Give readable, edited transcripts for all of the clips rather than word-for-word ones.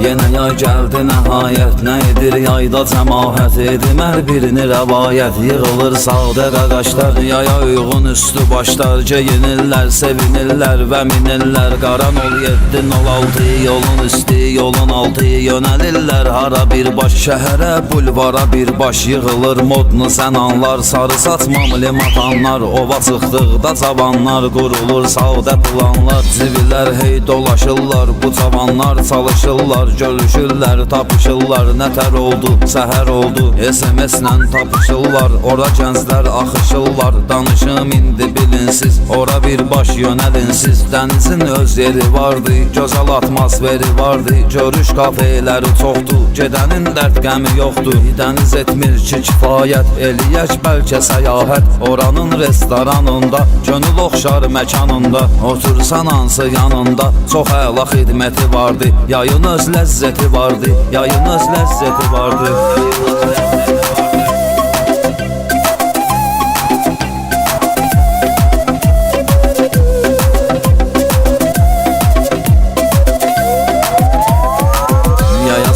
Yenə yay gəldi nəhayət, nə edir yayda cəmaət, edim hər birini rəvayət. Yığılır sadə qaqaşlar, yaya uyğun üstü başlar, geyinirlər, sevinirlər və minirlər. Qaran ol 706, yolun üstü, yolun altı, yönəlirlər hara birbaş, şəhərə, bulvara birbaş. Yığılır modnu sən anlar, sarı saçmam limatanlar, ova çıxdıqda cavanlar, qurulur sadə planlar. Civilər hey dolaşırlar, bu cavanlar çalışırlar, görüşürlər, tapışırlar. Nətər oldu, səhər oldu, SMS-lə tapışırlar, ora gənclər axışırlar. Danışım indi bilinsiz, ora birbaş yönəlinsiz. Dənizin öz yeri vardı, gözəl atmosferi vardı, görüş kafeləri çoxdur, gedənin dərd qəmi yoxdur. Dəniz etmir ki kifayət, eləyək bəlkə səyahət, oranın restoranında, gönül oxşar məkanında. Otursan hansı yanında, çox əla xidməti vardı, yayın öz ləzzəti vardı, yayın öz ləzzəti vardı.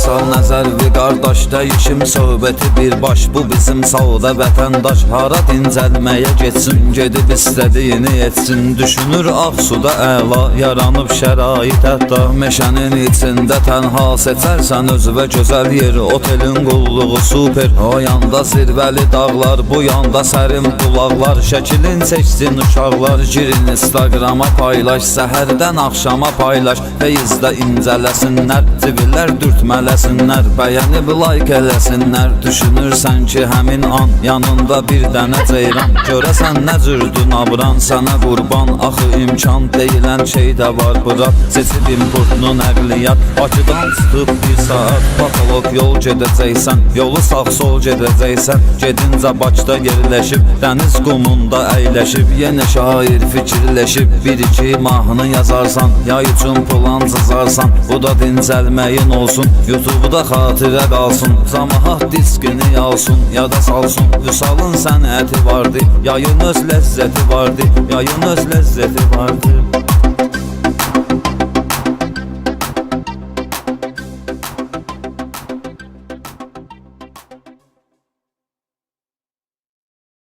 Sal nəzərli qardaş, dəyişim söhbəti birbaş. Bu bizim sadə vətəndaş, hara dincəlməyə getsin, gedib istədiyini etsin. Düşünür Ağsuda əla, yaranıb şərait hətta. Meşənin içində tənha seçərsən özünə gözəl yeri, otelin qulluğu super. O yanda zirvəli dağlar, bu yanda sərin bulaqlar. Şəkilin çəksin uşaqlar, girin Instagrama paylaş, səhərdən axşama paylaş. Feyizdə incələsinlər, civillər dürtmələsinlər, bəyənib like eləsinlər. Düşünürsən ki həmin an yanında bir dənə ceyran, görəsən nə cürdün abran, sənə qurban. Axı imkan deyilən şey də var bura, seçib importunu nəqliyyat. Bakıdan çıxıb bir saat, patolog yol gedəcəksən, yolu sağ sol gedəcəksən. Gedincə Bakıda yerləşib, dəniz qumunda əyləşib, yenə şair fikirləşib. Bir-iki mahnı yazarsan, yay üçün plan cızarsan, bu da dincəlməyin olsun, YouTube'da xatirə qalsın. Zamahat diskini alsın, yada salsın, Vüsalın sənəti vardı, yayın öz ləzzəti vardı, yayın öz ləzzəti vardı.